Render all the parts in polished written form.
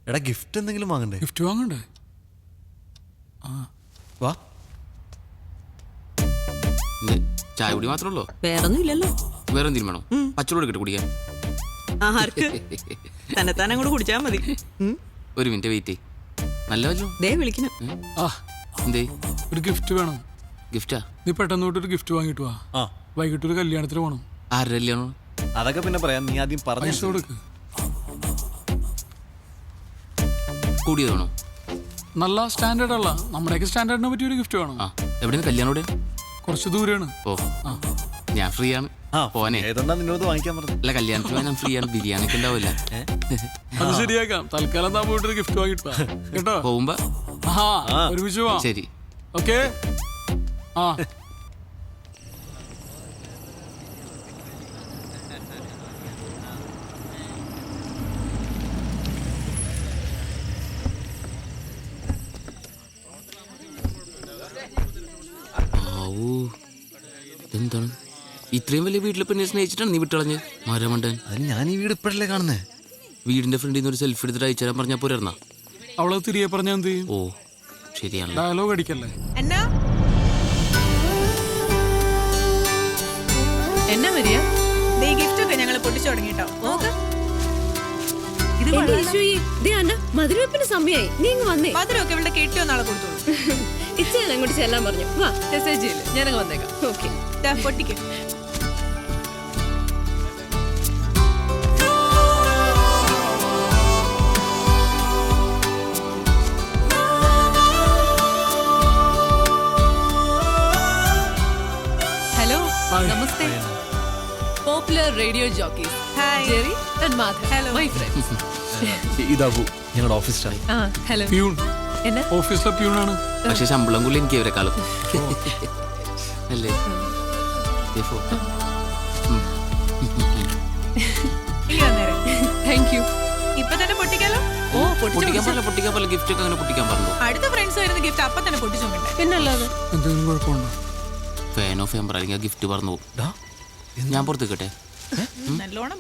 എടാ ഗിഫ്റ്റ് എന്തെങ്കിലും വാങ്ങണ്ടേ? ഗിഫ്റ്റ് വാങ്ങണ്ടേ? വാ. ചായ കുടി മാത്രമേ ഉള്ളൂ? വേറൊന്നും ഇല്ലല്ലോ. വേറെ എന്തെങ്കിലും വേണോ? പച്ചവെള്ളം കിട്ടി കുടിക്കാൻ? ആർക്ക് തന്നെ അങ്ങോട്ട് കുടിച്ചാൽ മതി. ഒരു മിനിറ്റ് വെയിറ്റ്. നല്ല വല്ലോ ദേ വിളിക്കണം. എന്തേ? ഒരു ഗിഫ്റ്റ് വേണം. ഗിഫ്റ്റാ? നീ പെട്ടെന്ന് തൊട്ട് ഒരു ഗിഫ്റ്റ് വാങ്ങിട്ട് വാ. വൈകിട്ട് ഒരു കല്യാണത്തിന് പോണം. ആരുടെ കല്യാണം? അതൊക്കെ പിന്നെ പറയാം, നീ ആദ്യം പൈസ കൊടുക്ക്. കൂടിയതാണോ? നല്ല സ്റ്റാൻഡേർഡ് അല്ല, നമ്മുടെയൊക്കെ സ്റ്റാൻഡേർഡിനെ പറ്റിയ ഒരു ഗിഫ്റ്റ് വേണം. എവിടെയാണ് കല്യാണം? എവിടെ? കുറച്ച് ദൂരെയാണ്. ഓ ഞാൻ ഫ്രീ ആണ്. പോനെ നിന്നോട് വാങ്ങിക്കാൻ പറഞ്ഞു. അല്ല കല്യാണത്തിന് ഞാൻ ഫ്രീ ആണ്. ബിരിയാണി ഒക്കെ ഉണ്ടാവില്ല. അത് ശരിയാക്കാം. തൽക്കാലം താൻ പോയിട്ട് ഒരു ഗിഫ്റ്റ് വാങ്ങിട്ട് വാ കേട്ടോ. പോകുമ്പോ ഒരുമിച്ച് പോവാം. ശരി. ഓക്കെ. എന്താണ് ഇത്രയും വലിയ വീട്ടിലെ പെണ്ണെ സ്നേഹിച്ചിട്ടാണ് നീ വിട്ടളഞ്ഞ് മരമണ്ടൻ? അതിന് ഞാൻ ഈ വീട് ഇപ്പോഴല്ലേ കാണുന്നേ. വീടിന്റെ ഫ്രണ്ടിൽ നിന്ന് ഒരു സെൽഫി എടുത്തിട്ട് അയച്ചു തരാൻ പറഞ്ഞാൽ പോരാ? അവളെ തിരികെ പറഞ്ഞാൽ എന്ത് ചെയ്യും? ഓ ശരിയാണ്. ഡയലോഗ് അടിക്കല്ലേ. എന്നാ വരിക? ഗിഫ്റ്റ് ഒക്കെ ഞങ്ങൾ പൊട്ടിച്ചു തുടങ്ങിട്ടോ. മധുരവെപ്പിന് സമയമായി. നീ ഇങ്ങ് വന്നേ. മധുരമൊക്കെ ഇവിടെ കെട്ടിയോ നാളെ കൊടുത്തോളൂ. ഇച്ചാൻ അങ്ങോട്ട് ചെല്ലാൻ പറഞ്ഞു. വാ മെസ്സേജ് ചെയ്യില്ല, ഞാനങ്ങ് വന്നേക്കാം. ഓക്കെ. പൊട്ടിക്ക്. ഹലോ, നമസ്തേ. Popular radio jockey Jerry and Madhav. Hello my friends. ഇതാബു, ഞങ്ങളുടെ ഓഫീസ് സ്റ്റാഫ്. ഹലോ. പ്യൂൺ. ഓഫീസിലെ പ്യൂണാണ്. പക്ഷെ ശമ്പളം കൂടി എനിക്ക് ഇവരെക്കാളും അല്ലേ? Thank you. ഇപ്പൊ തന്നെ പൊട്ടിക്കാലോ. പൊട്ടിക്കാൻ പോലെ ഗിഫ്റ്റ് ഒക്കെ അങ്ങനെ പൊട്ടിക്കാൻ പറഞ്ഞു. അടുത്ത ഫ്രണ്ട്സ് വരുന്ന ഗിഫ്റ്റ് അപ്പൊ തന്നെ പൊട്ടിച്ചു. പിന്നല്ലാതെ എന്തെങ്കിലും കുഴപ്പമുണ്ടോ? ഫാൻ ഓഫ് ചെയ്യാൻ പറയുക, ഗിഫ്റ്റ് പറഞ്ഞു പോകും. ഞാൻ പുറത്ത് കേട്ടെ. നല്ലോണം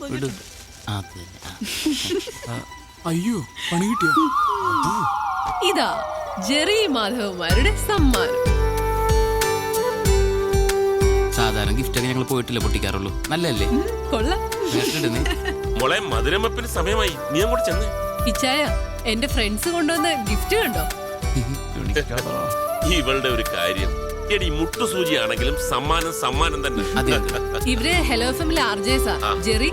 അയ്യോ, പണി കിട്ടിയോ? ഇതാ ജെറി മാധവന്മാരുടെ സമ്മാനം. സാധാരണ ഗിഫ്റ്റ് ഒക്കെ ഞങ്ങൾ പോയിട്ടില്ല പൊട്ടിക്കാറുള്ളൂ. നല്ലല്ലേ? കൊള്ളാം. മോളെ മധുരമപ്പിന് സമയമായി, നീ അങ്ങോട്ട് ചെന്ന്. ഇച്ചായ, എന്റെ ഫ്രണ്ട്സ് കൊണ്ടുവന്ന ഗിഫ്റ്റ് കണ്ടോ? ഇവളുടെ ഒരു കാര്യം, എടി മുട്ടുസൂചിയാണെങ്കിലും സമ്മാനം തന്നെ. ഇവര് ഹലോ എഫ്എമ്മിലെ ആർജേസാ. Jerry,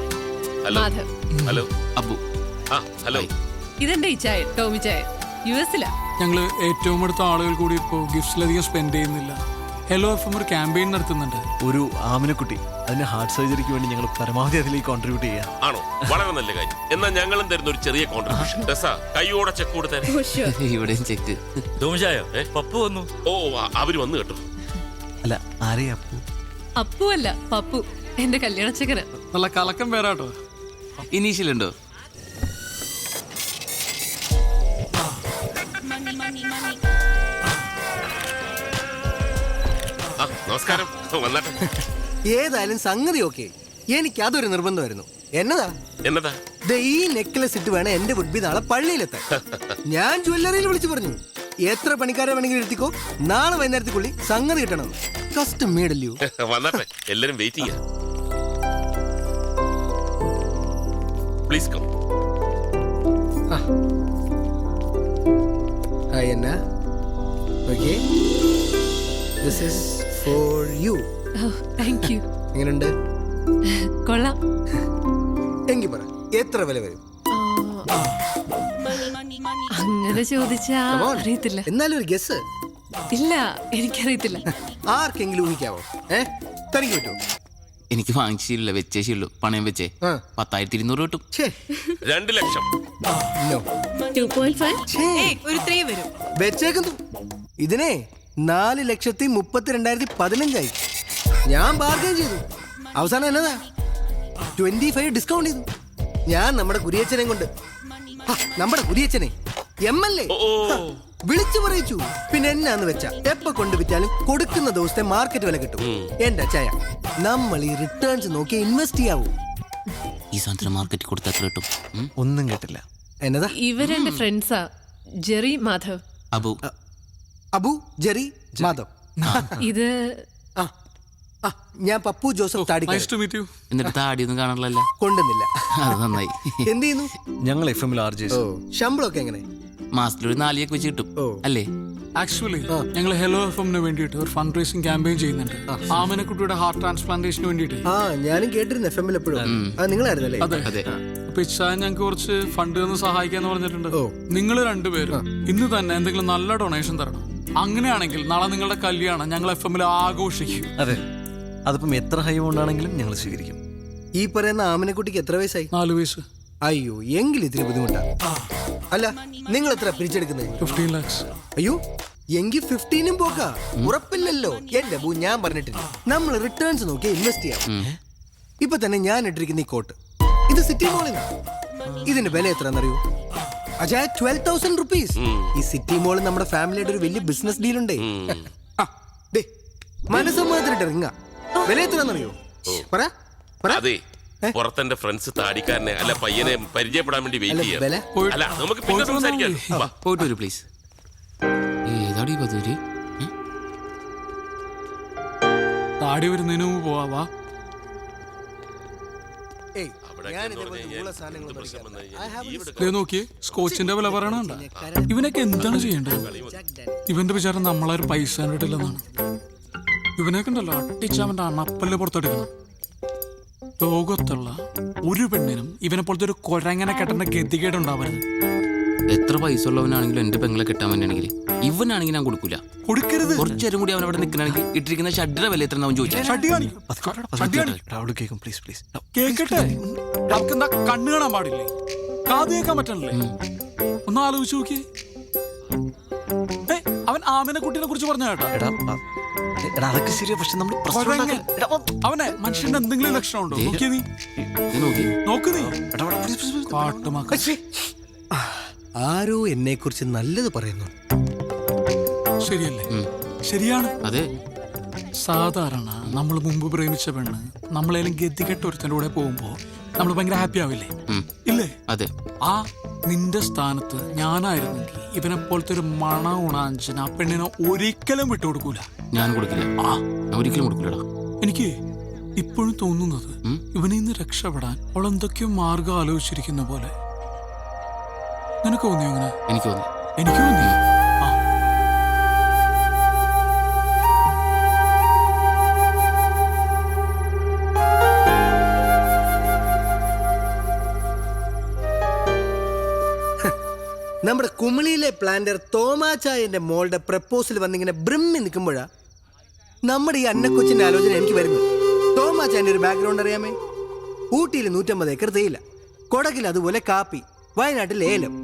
Madhav. Hello Abu. Hello. ഇതെന്റെ ഇച്ചായ ടോമി ചായ, യുഎസിലാ. ഞങ്ങള് ഏറ്റവും അടുത്ത ആളുകൾ കൂടി ഇപ്പോ ഗിഫ്റ്റ്സിലധികം സ്പെൻഡ് ചെയ്യുന്നില്ല. ഹലോ എഫ്എം ഒരു ക്യാമ്പയിൻ നടത്തുന്നുണ്ട്. ഒരു ആമിനക്കുട്ടി, അതിന് ഹാർട്ട് സർജറിക്ക് വേണ്ടി ഞങ്ങൾ പരമാവധി അതിലേക്ക് കോൺട്രിബ്യൂട്ട് ചെയ്യാം. ആണോ? വളരെ നല്ല കാര്യം. എന്നാൽ ഞങ്ങളും തരുന്ന ഒരു ചെറിയ കോൺട്രിബ്യൂഷൻ. കൈയോടെ ചെക്ക് കൊടുത്തേ. ഇവിടെയും ചെക്ക്. പപ്പു വന്നു. ഓ, അവര് വന്നു കേട്ടോ. അല്ല, ആരെയാ അപ്പു? അപ്പു അല്ല, പപ്പു, എന്റെ കല്യാണച്ചക്കന്. നല്ല കലക്കം പേരാട്ടോ. ഇനീഷ്യൽ ഉണ്ടോ? നമസ്കാരം. വന്നാട്ടെ. ഏതായാലും സംഗതി ഓക്കെ. എനിക്ക് അതൊരു നിർബന്ധമായിരുന്നു. എന്നതാ ഈ നെക്ലസ് ഇട്ട് വേണം എന്റെ വുഡ്ബി നാളെ പള്ളിയിലെത്താൻ. ഞാൻ ജ്വല്ലറിയിൽ വിളിച്ചു പറഞ്ഞു, എത്ര പണിക്കാരെ വേണമെങ്കിലും എടുത്തിക്കോ, നാളെ വൈകുന്നേരത്തേക്കുള്ളി സംഗതി കിട്ടണം. കസ്റ്റം മേഡല്ലോ. വന്നാട്ടെ, എല്ലാരും waiting. Please come. Hi Anna. Okay, this is for you. Thank you. എങ്ങനെയുണ്ട്? കൊള്ളാം. എങ്കിൽ പറ, എത്ര വില വരും? അങ്ങനെ ചോദിച്ചാ അറിയത്തില്ല. എന്നാലും ഒരു ഗസ്. ഇല്ല, എനിക്കറിയത്തില്ല. ആർക്കെങ്കിലും ഊഹിക്കാവോ? തനിക്ക് പറ്റുമോ? എനിക്ക് വാങ്ങിച്ചില്ല, വെച്ചേ ശീലു. പണയം വെച്ചേ 10,200 കിട്ടും. 2 ലക്ഷം. ഒരു 3 വരും. വെച്ചേക്കുന്നു. ഇതിനെ 4,32,15,015 ഞാൻ ബാർഗൈൻ ചെയ്തു. അവസാനം എന്നതാ 25 ഡിസ്കൗണ്ട് ചെയ്തു. ഞാൻ നമ്മുടെ കുരിയച്ചനെ കൊണ്ട്, നമ്മുടെ കുരിയച്ചനെ MLA വിളിച്ചു പറയിച്ചു. പിന്നെ എന്നാന്ന് വെച്ചാ എപ്പ കൊണ്ട് വിറ്റാലും കൊടുക്കുന്ന ദിവസത്തെ മാർക്കറ്റ് വില കിട്ടും. എന്റെ ചായ, നമ്മൾ ഈ റിട്ടേൺസ് നോക്കി ഇൻവെസ്റ്റ് ചെയ്യാവൂ. ഈ സാധനം മാർക്കറ്റിൽ കൊടുത്താൽ കിട്ടും. ഒന്നും കേട്ടില്ല. എന്നതാ? ഇവരെന്റെ ഫ്രണ്ട്സാ, ജെറി, മാധവ്. അബു. അബു, ജെറി, മാധവ്. ഇത് ആ, ആ, ഞാൻ പപ്പു ജോസഫ് താടിക്കാരൻ. Nice to meet you. എന്നിട്ട് താടിയൊന്നും കാണാറില്ലല്ലോ. കൊണ്ടുവന്നില്ല. അത് നന്നായി. എന്ത് ചെയ്യുന്നു? ഞങ്ങൾ FM ൽ RJs. ശമ്പളമൊക്കെ എങ്ങനെ? മാസത്തിലൊരു 4 വെച്ച് കിട്ടും അല്ലേ? ആക്ച്വലി ഞങ്ങൾ ഹെലോ എഫ്എമ്മിന് വേണ്ടിയിട്ട് ഒരു ഫണ്ട് റേസിംഗ് ക്യാമ്പയിൻ ചെയ്യുന്നുണ്ട്. ആമനക്കുട്ടിയുടെ ഹാർട്ട് ട്രാൻസ്പ്ലാന്റേഷന് വേണ്ടിയിട്ട്. ആ, ഞാനും കേട്ടിരുന്നു FM ൽ എപ്പോഴും. അത് നിങ്ങളായിരുന്നല്ലേ? അതെ. അതെ. അപ്പൊ ഇച്ചാൻ ഞങ്ങൾക്ക് കുറച്ച് ഫണ്ട് തന്ന് സഹായിക്കാന്ന് പറഞ്ഞിട്ടുണ്ട്. നിങ്ങൾ രണ്ടുപേരും ഇന്ന് തന്നെ എന്തെങ്കിലും നല്ല ഡൊണേഷൻ തരണം. അങ്ങനെയാണെങ്കിൽ നാളെ നിങ്ങളുടെ കല്യാണം ഞങ്ങൾ FM ആഘോഷിക്കും. അതെ, അതിപ്പം എത്ര ഹൈ കൊണ്ടാണെങ്കിലും ഞങ്ങൾ സ്വീകരിക്കും. ഈ പറയുന്ന ആമനക്കുട്ടിക്ക് എത്ര വയസ്സായി? 4 വയസ്സ്. അയ്യോ, എങ്കിൽ ഇത്തിരി ബുദ്ധിമുട്ടാ. അല്ല, നിങ്ങൾ എത്ര പിരിച്ചെടുക്കുന്നത്? 15 lakhs. അയ്യോ, എങ്കിൽ 15 പോക്കാ. ഉറപ്പില്ലല്ലോ. എന്റെ ബൂ, ഞാൻ പറഞ്ഞിട്ടില്ല, നമ്മൾ റിട്ടേൺസ് നോക്കി ഇൻവെസ്റ്റ് ചെയ്യാം. ഇപ്പൊ തന്നെ ഞാൻ ഇട്ടിരിക്കുന്ന ഈ കോട്ട്, ഇത് സിറ്റി മോളിൽ ഇതിന്റെ വില എത്രയാണെന്നറിയോ? അജായ 12,000 rupees. ഈ സിറ്റി മോളിൽ നമ്മുടെ ഫാമിലിയുടെ ഒരു വലിയ ബിസിനസ് ഡീൽ ഉണ്ടേ. മനസ്സമ്മതത്തിനിട്ട് ഇറങ്ങ. വില എത്രയാണെന്നറിയോ? പറ. അതെ, പുറത്തെന്റെ ഫ്രണ്ട്സ് താടിക്കാരനെ അല്ല പയ്യനെ പരിചയപ്പെടാൻ വേണ്ടി വെയിറ്റ് ചെയ്യാം. വില അല്ല, നമുക്ക് പിന്നെ സംസാരിക്കാം. വാ. പോയിട്ട് വരൂ പ്ലീസ്. ഏതാടി പതിര്? താടി വരുന്നതിന് മുമ്പ് പോവാ. ഏയ്, ഞാൻ ഇതേപോലത്തെ ഉള്ള സാധനങ്ങളൊന്നും പ്രശ്നം അടിക്കാറില്ല. ദേ നോക്കിയേ, സ്കോച്ചിന്റെ വില പറയണണ്ട. ഇവനൊക്കെ എന്താണ് ചെയ്യേണ്ടത്? ഇവന്റെ വിചാരം നമ്മളാരും പൈസ കണ്ടിട്ടില്ലെന്നാണ്. ഇവനൊക്കെ ഉണ്ടല്ലോ അട്ടിച്ചവന്റെ അണപ്പല്ല് പുറത്തെടുക്കണം. ലോകത്തുള്ള ഒരു പെണ്ണിനും ഇവനെ പോലത്തെ ഒരു കൊരങ്ങനെ കെട്ടേണ്ട ഗതികേടുണ്ടാവരുത്. എത്ര പൈസ ഉള്ളവനാണെങ്കിലും എന്റെ പെങ്ങളെ കിട്ടാൻ വേണ്ടിയാണെങ്കിൽ ഇവനാണെങ്കിൽ ഞാൻ കൊടുക്കൂല. കൊടുക്കരുത്. കുറച്ചേരം കൂടി അവൻ അവിടെ നിൽക്കണമെങ്കിൽ ഇട്ടിരിക്കുന്ന ഷഡ്ഡിയുടെ വില എത്ര അവൻ ചോദിച്ചാൽ ഷഡ്ഡി കാണിക്കും. ഷഡ്ഡി കാണിക്കും. അവിടെ കേൾക്കും, പ്ലീസ് പ്ലീസ്. കേക്കട്ടെ. എന്താ കണ്ണ് കാണാൻ പാടില്ലേ? കാത് കേൾക്കാൻ പറ്റണല്ലേ? ഒന്ന് ആലോചിച്ച് നോക്കി. അവൻ ആമിനെ കുട്ടീനെ കുറിച്ച് പറഞ്ഞ കേട്ടോ. എടാ, എടാ അതൊക്കെ ശരിയാ, പക്ഷെ നമ്മൾ പ്രശ്നം കൊരങ്ങൻ. ഉണ്ടാക്കരുത്. എടാ, അവനെ മനുഷ്യന്റെ എന്തെങ്കിലും ലക്ഷണം ഉണ്ടോ? നോക്കിയേ നീ. നോക്കി. നോക്ക് നീ. എടാ, എടാ, please, please, please. പാട്ടുമാക്ക. ആരോ എന്നെ കുറിച്ച് നല്ലത് പറയുന്നു. ശരിയല്ലേ? ശരിയാണ്. അതെ. സാധാരണ നമ്മൾ മുമ്പ് പ്രേമിച്ച പെണ്ണ് നമ്മളേലും ഗതികെട്ട ഒരുത്തൻ്റെ കൂടെ പോകുമ്പോ നമ്മൾ ഭയങ്കര ഹാപ്പി ആവില്ലേ? ഇല്ലേ? അതെ. ആ നിന്റെ സ്ഥാനത്ത് ഞാനായിരുന്നെങ്കിൽ ഇവനെ പോലത്തെ ഒരു മണ ഉണാഞ്ചൻ ആ പെണ്ണിനെ ഒരിക്കലും വിട്ടുകൊടുക്കൂല. ഞാൻ കൊടുക്കില്ല. ഞാൻ ഒരിക്കലും കൊടുക്കില്ലടാ. എനിക്ക് ഇപ്പോഴും തോന്നുന്നത് ഇവനിൽ നിന്ന് രക്ഷപ്പെടാൻ അവൾ എന്തൊക്കെയോ മാർഗം ആലോചിച്ചിരിക്കുന്ന പോലെ. നിനക്ക് തോന്നിയോ അങ്ങനെ? എനിക്ക് തോന്നി. എനിക്ക് തോന്നി. നമ്മുടെ കുമിളിയിലെ പ്ലാന്റർ തോമാച്ചായന്റെ മോളുടെ പ്രപ്പോസൽ വന്നിങ്ങനെ ബ്രിമ്മി നിൽക്കുമ്പോഴാ നമ്മുടെ ഈ അന്നക്കൊച്ചിന്റെ ആലോചന എനിക്ക് വരുന്നത്. തോമാച്ചായന്റെ ഒരു ബാക്ക്ഗ്രൗണ്ട് അറിയാമേ? ഊട്ടിയിൽ 150 ഏക്കർ തേയില, കൊടകിൽ അതുപോലെ കാപ്പി, വയനാട്ടിൽ ഏലം,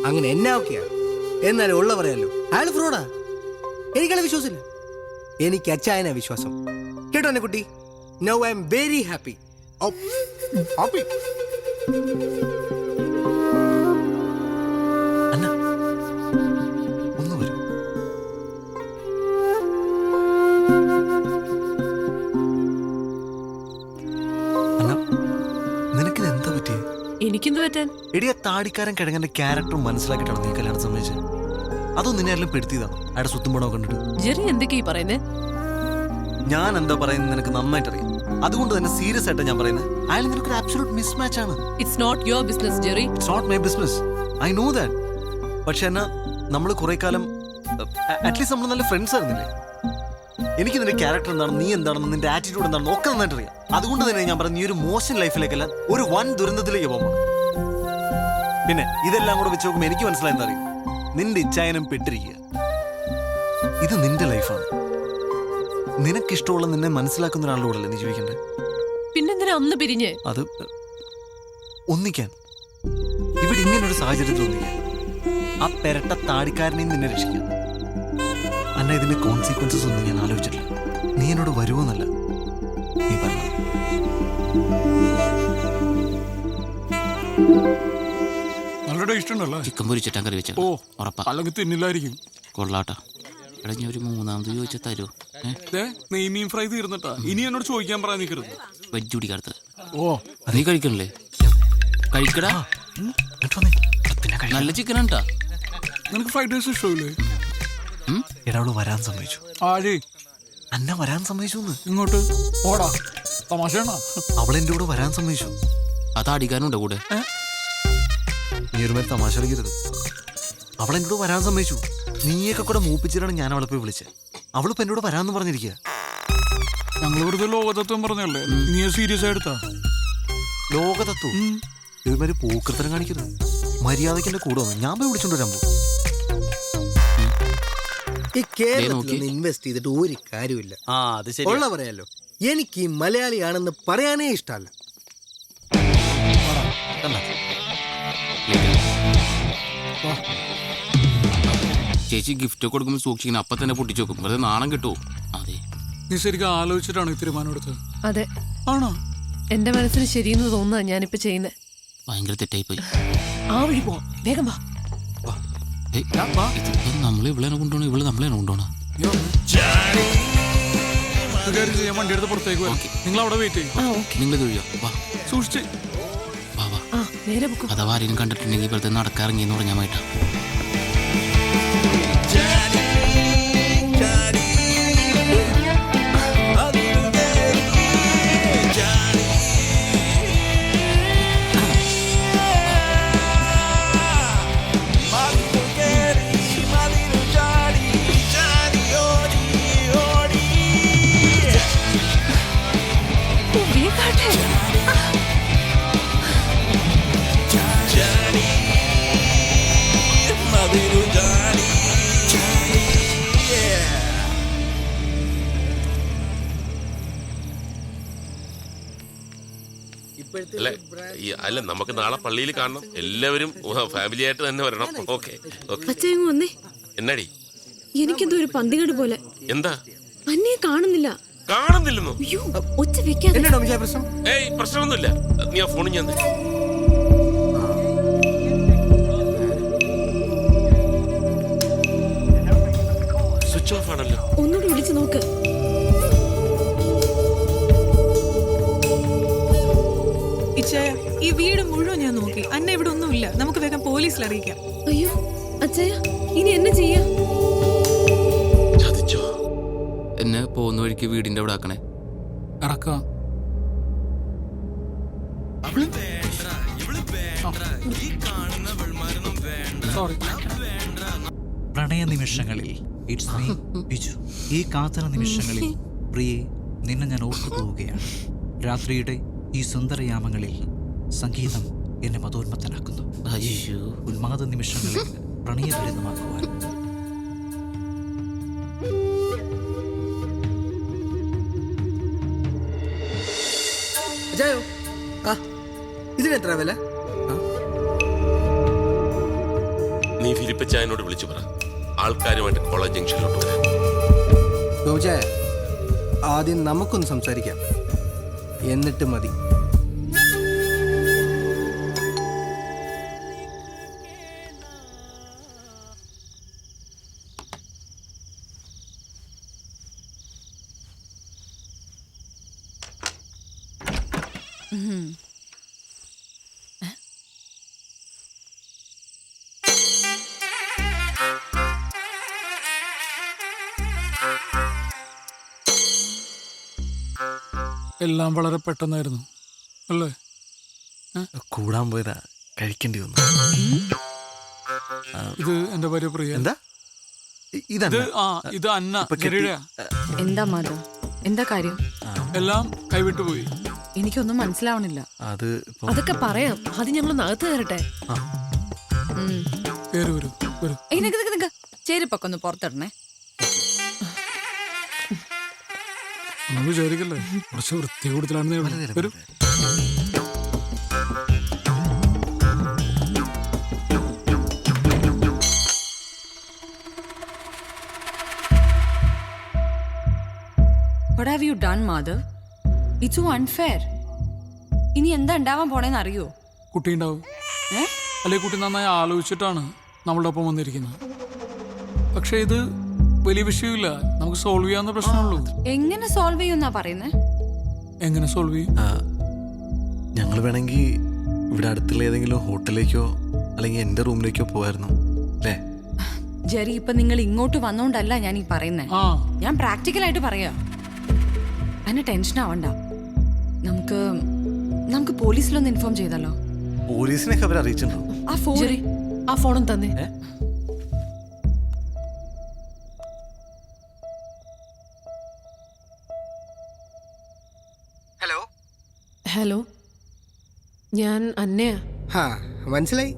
അങ്ങനെ എന്നാ എന്നാലും ഉള്ള പറയാലോ, അയാൾ ഫ്രോഡാ. എനിക്കയാളെ വിശ്വാസമില്ല. എനിക്ക് അച്ചായനാ വിശ്വാസം. കേട്ടോ എന്നെ കുട്ടി? Now I am very happy. Anna, ഒന്ന് വരൂ. അന്ന, നിനക്കിത് എന്താ പറ്റിയേ? എനിക്കെന്ത് പറ്റാൻ? എടിയ താടിക്കാരൻ കിഴങ്ങന്റെ ക്യാരക്ടർ മനസ്സിലാക്കിയിട്ടാണ് നീ കല്യാണം സമ്മതിച്ചത്? അതോ നിന്നെ എല്ലാം പെടുത്തിയതാണ് അയാളുടെ സ്വത്തും പണമോ കണ്ടിട്ട്? ജെറി എന്തൊക്കെയാ പറയുന്നേ? ഞാൻ എന്താ പറയുന്നത് നിനക്ക് നന്നായിട്ട് അറിയാം. അതുകൊണ്ട് തന്നെ സീരിയസ് ആയിട്ട് ഞാൻ പറയുന്നത്, അയാൾ നിനക്കൊരു ആബ്സല്യൂട്ട് മിസ്മാച്ച് ആണ്. It's not your business Jerry. It's not my business, I know that. പക്ഷെ എന്നാ നമ്മൾ കുറെ കാലം അറ്റ്ലീസ്റ്റ് നമ്മൾ നല്ല ഫ്രണ്ട്സ് ആയിരുന്നില്ലേ? എനിക്ക് നിന്റെ ക്യാരക്ടർ എന്താണെന്ന്, നീ എന്താണെന്ന്, നിന്റെ ആറ്റിറ്റ്യൂഡ് എന്താണെന്ന് ഒക്കെ നന്നായിട്ട് അറിയാം. അതുകൊണ്ട് തന്നെ ഞാൻ പറഞ്ഞു, നീ ഒരു മോശം ലൈഫിലേക്കല്ല ഒരു വൻ ദുരന്തത്തിലേക്ക് പോകുമ്പോൾ. പിന്നെ ഇതെല്ലാം കൂടെ വെച്ച് നോക്കുമ്പോൾ എനിക്ക് മനസ്സിലായി എന്താ അറിയും, നിന്റെ ഇച്ഛായനം പെട്ടിരിക്കുക. ഇത് നിന്റെ ലൈഫാണ്. നിനക്കിഷ്ടമുള്ള നിന്നെ മനസ്സിലാക്കുന്ന ഒരാളുടെ നീ ജീവിക്കണ്ടേ? പിന്നെന്തിനാ അന്ന് പിരിഞ്ഞ്? അത് ഒന്നിക്കാൻ, ഇവിടെ ഇങ്ങനൊരു സാഹചര്യത്തിൽ ഒന്നിക്കാൻ, ആ പെരട്ട താടിക്കാരനെയും നിന്നെ രക്ഷിക്കാൻ. അല്ല, ഇതിന്റെ കോൺസിക്വൻസസ് ഒന്നും ഞാൻ ആലോചിച്ചിട്ടില്ല. നീ എന്നോട് വരുമോന്നല്ല, നീ പറഞ്ഞു. നല്ല ടേസ്റ്റ് ഉണ്ടല്ലോ. ചിക്കൻ പൊരിച്ചിട്ടാൻ കറി വെച്ച. ഓ, ഉറപ്പാ. അല്ലെങ്കിൽ തിന്നില്ലായിരിക്കും. കൊള്ളാട്ടാ. എടാ, ഞാൻ ഒരു 3ാമത് ചോദിച്ചാൽ തരുമോ? നെയ്മീൻ ഫ്രൈ തീർന്നിട്ടാ. ഇനി എന്നോട് ചോദിക്കാൻ പറയാൻ നിൽക്കരുത്. വെജ് കുടിക്കാത്ത. ഓ, നീ കഴിക്കണല്ലേ? കഴിക്കടാ. എന്നിട്ട് വന്നേ. പിന്നെ നല്ല ചിക്കൻ ഉണ്ടാ. നിനക്ക് ഫ്രൈഡ് റൈസ് ഇഷ്ടമില്ലേ? എടാ അവള് വരാൻ സമ്മതിച്ചു. ആര്? അന്ന വരാൻ സമ്മതിച്ചു. ഇങ്ങോട്ട് ഓടാ. തമാശയാണോ? അവൾ എന്റെ കൂടെ വരാൻ സമ്മതിച്ചു. അത് അടിക്കാനുണ്ടോ കൂടെ? നീ ഒരു മേലെ തമാശ കളിക്കരുത്. അവൾ എന്റെ കൂടെ വരാൻ സമ്മതിച്ചു. നീയൊക്കെ കൂടെ മൂപ്പിച്ചിട്ടാണ് ഞാൻ അവളെ പോയി വിളിച്ചത്. അവളിപ്പോ എന്നോട് വരാന്ന് പറഞ്ഞിരിക്കുക. ഞങ്ങൾ വെറുതെ ലോകതത്വം പറഞ്ഞല്ലേ, നീ സീരിയസ് ആയിട്ടാ? ലോകതത്വം ഇതുമാതിരി പൂക്കൃത്തരം കാണിക്കരുത്. മര്യാദയ്ക്ക് എന്റെ കൂടെ വന്നു. ഞാൻ പോയി വിളിച്ചോണ്ട് വരാൻ പോകും. ഈ കേരളത്തിൽ ഇൻവെസ്റ്റ് ചെയ്തിട്ട് ഒരു കാര്യമില്ല. ഉള്ള പറയാലോ, എനിക്ക് ഈ മലയാളിയാണെന്ന് പറയാനേ ഇഷ്ടമല്ല. ചേച്ചി ഗിഫ്റ്റ് കൊടുക്കുമ്പോൾ സൂക്ഷിക്കണം. അപ്പൊ തന്നെ പൊട്ടിച്ചു വെക്കും. വെറുതെ നാണം കിട്ടുമോ? അതെ. നീ ശരിക്കും ആലോചിച്ചിട്ടാണ് ഈ തീരുമാനം എടുത്തത്? അതെ, ആണോ? എന്റെ മനസ്സിന് ശരിയെന്ന് തോന്നുക ഞാനിപ്പോ ചെയ്യുന്നത്. ഭയങ്കര തെറ്റായി പോയി. ആ വഴി പോവാം, വേഗം വാ. നമ്മള് ഇവളെ കൊണ്ടുപോകണം, ഇവള് നമ്മളെ കൊണ്ടുപോകണം. ഞാൻ വണ്ടി എടുത്ത് പുറത്തേക്ക് വരാം. നിങ്ങൾ അവിടെ വെയിറ്റ് ചെയ്യും. നിങ്ങൾ തൊഴിയോ? വാ, സൂക്ഷിച്ച് വാ വാ. നേരെ പൊക്കോ. അഥവാ ആരെയും കണ്ടിട്ടുണ്ടെങ്കിൽ ഇപ്പോഴത്തെ നടക്കാറിങ്ങിയെന്ന് പറഞ്ഞാൽ മായിട്ടാ. അല്ല, നമുക്ക് നാളെ പള്ളിയിൽ കാണണം. എല്ലാവരും ഫാമിലി ആയിട്ട് തന്നെ വരണം. ഓക്കെ വന്നേ. എന്നാടി? എനിക്കെന്തോ ഒരു പന്തികേട് പോലെ. എന്താ? അന്നേ കാണുന്നില്ല. കാണുന്നില്ലെന്നോ? അയ്യോ, ഒച്ച വെക്കാതെ. പ്രശ്നം? ഏയ്, പ്രശ്നമൊന്നുമില്ല. നീ ആ ഫോണിൽ ഞാൻ സ്വിച്ച് ഓഫ് ആണല്ലോ. ഒന്നുകൂടി വിളിച്ചു നോക്ക്. ഇച്ചായ, ഈ വീട് മുഴുവൻ ഞാൻ നോക്കി. അന്ന ഇവിടെ ഒന്നുമില്ല. നമുക്ക് വേഗം പോലീസിൽ അറിയിക്കാം. അയ്യോ അച്ഛയ, ഇനി എന്നെ ചെയ്യാ? ചതിച്ചോ? എന്നെ പോകുന്ന വഴിക്ക് വീടിന്റെ അവിടെ ആക്കണേ. ഇറക്കാം. സോറി. പ്രണയ നിമിഷങ്ങളിൽ ഇറ്റ്സ് മീ ബിജു. ഈ കാത്തന നിമിഷങ്ങളിൽ പ്രിയെ നിന്നെ ഞാൻ ഓർത്തു പോവുകയാണ്. രാത്രിയുടെ ഈ സുന്ദരയാമങ്ങളിൽ സംഗീതം എന്നെ മതോന്മത്തനാക്കുന്നു. ഉന്മാദ നിമിഷങ്ങളിൽ പ്രണയദുരിതമാക്കുവാൻ. ഇതിനെത്ര വില? നീ ഫിലിപ്പച്ചായനോട് വിളിച്ചു പറ, ആൾക്കാരുമായിട്ട് കോളേജ് ജംഗ്ഷനിലോട്ട് വരാൻ. ഗോചായ, ആദ്യം നമുക്കൊന്ന് സംസാരിക്കാം, എന്നിട്ട് മതി. എല്ലാം വളരെ പെട്ടെന്നായിരുന്നു അല്ലേ? കൂടാൻ പോയതാ, കഴിക്കേണ്ടി വന്നു. ഇത് എന്റെ ഭാര്യ പ്രിയ. എന്താ ഇത് ഇത് അന്ന. എന്താ മാധവ്, എന്താ കാര്യം? എല്ലാം കൈവിട്ടു പോയി. എനിക്കൊന്നും മനസ്സിലാവണില്ല. അത് അതൊക്കെ പറയാം. ആദ്യം ഞങ്ങൾ നകത്ത് കയറട്ടെ. പേര് വരൂ വരൂ. ചേരിപ്പൊക്കെ ഒന്ന് പുറത്തിടണേ. ഒന്നും വിചാരിക്കല്ലേ, കുറച്ച് വൃത്തി കൂടുതലാണെന്ന് വരും. What have you done, Madhav? It's so unfair. ഇനി എന്താ ഉണ്ടാവാൻ പോണേന്ന് അറിയോ? കുട്ടി ഉണ്ടാവും. അല്ലെ കുട്ടി നന്നായി ആലോചിച്ചിട്ടാണ് നമ്മളുടെ ഒപ്പം വന്നിരിക്കുന്നത്. പക്ഷെ ഇത് വലിയ വിഷയമില്ല, നമുക്ക് സോൾവ് ചെയ്യാവുന്ന പ്രശ്നമുള്ളൂ. എങ്ങനെ സോൾവ് ചെയ്യുന്നാ പറയുന്നേ? എങ്ങനെ സോൾവ് ചെയ്യും? ഞങ്ങൾ വേണമെങ്കിൽ ഇവിടെ അടുത്തുള്ള ഏതെങ്കിലും ഹോട്ടലിലേക്കോ അല്ലെങ്കിൽ എൻ്റെ റൂമിലേക്കോ പോവായിരുന്നു അല്ലേ? ജെറി, ഇപ്പൊ നിങ്ങൾ ഇങ്ങോട്ട് വന്നോണ്ടല്ല ഞാൻ ഈ പറയുന്നത്. ആ ഞാൻ പ്രാക്ടിക്കലായിട്ട് പറയാ. അതിന് ടെൻഷൻ ആവണ്ട. നമുക്ക് പോലീസിലൊന്ന് ഇൻഫോം ചെയ്താലോ? പോലീസിനൊക്കെ അവർ അറിയിച്ചിട്ടുണ്ടോ? ആ ഫോൺ ജെറി ആ ഫോണും തന്നെ. ഹലോ. ഹലോ, ഞാൻ അന്നയാ. ഹാ, മനസ്സിലായി.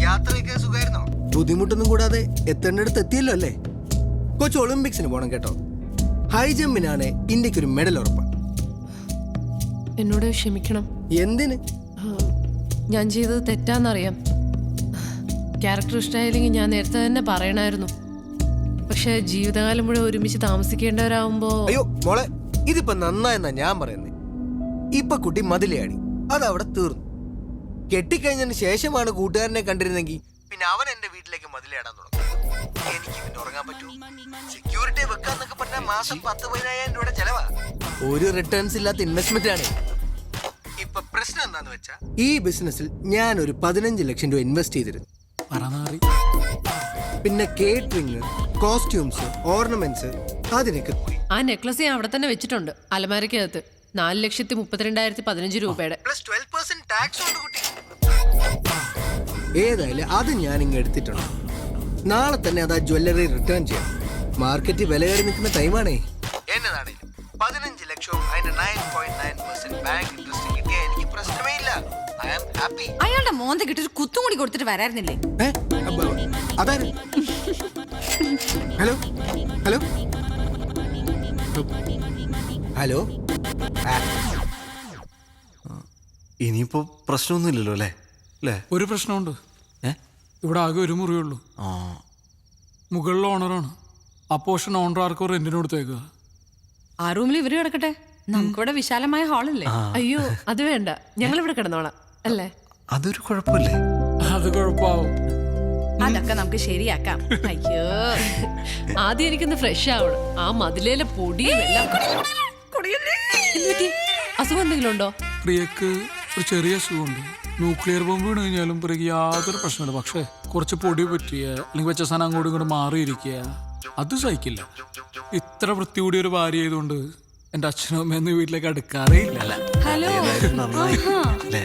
യാത്രയൊക്കെ സുഖമായിരുന്നോ? ബുദ്ധിമുട്ടൊന്നും കൂടാതെ എത്തേണ്ടടുത്ത് എത്തിയല്ലോ അല്ലേ? കൊച്ചു ഒളിമ്പിക്സിന് പോണം കേട്ടോ. ഹൈ ജമ്പിനാണ് ഇന്ത്യക്ക് ഒരു മെഡൽ ഉറപ്പാണ്. എന്നോട് ക്ഷമിക്കണം. എന്തിന്? ഞാൻ ചെയ്തത് തെറ്റാന്നറിയാം. ക്യാരക്ടർ ഇഷ്ടമായില്ലെങ്കിൽ ഞാൻ നേരത്തെ തന്നെ പറയണമായിരുന്നു. പക്ഷെ ജീവിതകാലം മുഴുവൻ ഒരുമിച്ച് താമസിക്കേണ്ടവരാകുമ്പോ അയ്യോ മോളെ, ഇതിപ്പോ നന്നായെന്നാ ഞാൻ പറയുന്നത്. ഇപ്പൊ കുട്ടി മതിലയാടി, അതവിടെ തീർന്നു. കെട്ടിക്കഴിഞ്ഞതിന് ശേഷമാണ് കൂട്ടുകാരനെ കണ്ടിരുന്നെങ്കിൽ പിന്നെ അവൻ എന്റെ വീട്ടിലേക്ക് മതിലയാടാൻ തുടങ്ങും. എനിക്ക് പിന്നെ ഉറങ്ങാൻ പറ്റൂ? സെക്യൂരിറ്റി വെക്കാന്നൊക്കെ പറഞ്ഞാൽ മാസം 10,000-15,000 രൂപയുടെ ചെലവാ. ഒരു റിട്ടേൺസ് ഇല്ലാത്ത ഇൻവെസ്റ്റ്മെന്റ് ആണ്. ഇപ്പൊ പ്രശ്നം എന്താന്ന് വെച്ചാ, ഈ ബിസിനസ്സിൽ ഞാൻ ഒരു 15 ലക്ഷം രൂപ ഇൻവെസ്റ്റ് ചെയ്തിരുന്നു. പറന്നാറി. പിന്നെ കേറ്ററിംഗ്, കോസ്റ്റ്യൂംസ്, ഓർണമെന്റ്സ്, അതിനൊക്കെ പോയി. ആ നെക്ലസ് ഞാൻ അവിടെ തന്നെ വെച്ചിട്ടുണ്ട്, അലമാരക്കകത്ത്. 4,32,015 രൂപയുടെ. പ്ലസ് 12% ടാക്സ് ഉണ്ട് കുട്ടി. ഏതായാലും അത് ഞാൻ ഇങ്ങ് എടുത്തിട്ടുണ്ട്. നാളെ തന്നെ അത് ആ ജ്വല്ലറി റിട്ടേൺ ചെയ്യാം. മാർക്കറ്റിൽ വില കയറി നിൽക്കുന്ന ടൈമാണേ. എന്നതാണേലും 15 ലക്ഷവും അതിന്റെ 9.9% ബാങ്ക് ഇൻട്രസ്റ്റ് കിട്ടിയ എനിക്ക് പ്രശ്നമേ ഇല്ല. I am happy. അയാളുടെ മോന്ത കിട്ടൊരു കുത്തും കൂടി കൊടുത്തിട്ട് വരായിരുന്നില്ലേ? അതാര്? Hello hello hello. ഇനിയിപ്പോ പ്രശ്നമൊന്നുമില്ലല്ലോ അല്ലേ? അല്ലേ? ഒരു പ്രശ്നമുണ്ട്. ഇവിടെ ആകെ ഒരു മുറിയുള്ളൂ. ആ മുകളിൽ ഓണറാണ്. ആ പോർഷൻ ഓണർ ആർക്കോ റെന്റിന് കൊടുത്തേക്കുക. ആ റൂമിൽ ഇവര് കിടക്കട്ടെ. നമുക്കിവിടെ വിശാലമായ ഹാളില്ലേ? അയ്യോ അത് വേണ്ട, ഞങ്ങൾ ഇവിടെ കിടന്നോളാം അല്ലേ? അതൊരു കുഴപ്പമില്ലേ? അത് കുഴപ്പമാവും. അതൊക്കെ നമുക്ക് ശരിയാക്കാം. അയ്യോ, ആദ്യം എനിക്കൊന്ന് ഫ്രഷ് ആവണം. ആ മതിലേലെ പൊടിയും എല്ലാം. എന്ത് പറ്റി? അസുഖം എന്തെങ്കിലും ഉണ്ടോ? പ്രിയക്ക് ഒരു ചെറിയ അസുഖമുണ്ട്. ന്യൂക്ലിയർ ബോംബ് വീണ് കഴിഞ്ഞാലും പ്രിയക്ക് യാതൊരു പ്രശ്നമില്ല. പക്ഷേ കുറച്ച് പൊടി പറ്റിയ അല്ലെങ്കിൽ വെച്ച സാധനം അങ്ങോട്ടും ഇങ്ങോട്ട് മാറിയിരിക്കുക, അത് സഹിക്കില്ല. ഇത്ര വൃത്തി കൂടിയ ഒരു ഭാര്യ ആയതുകൊണ്ട് എൻ്റെ അച്ഛനും അമ്മയൊന്നും വീട്ടിലേക്ക് അടുക്കാറേ ഇല്ല. ഹലോ. നന്നായി അല്ലേ?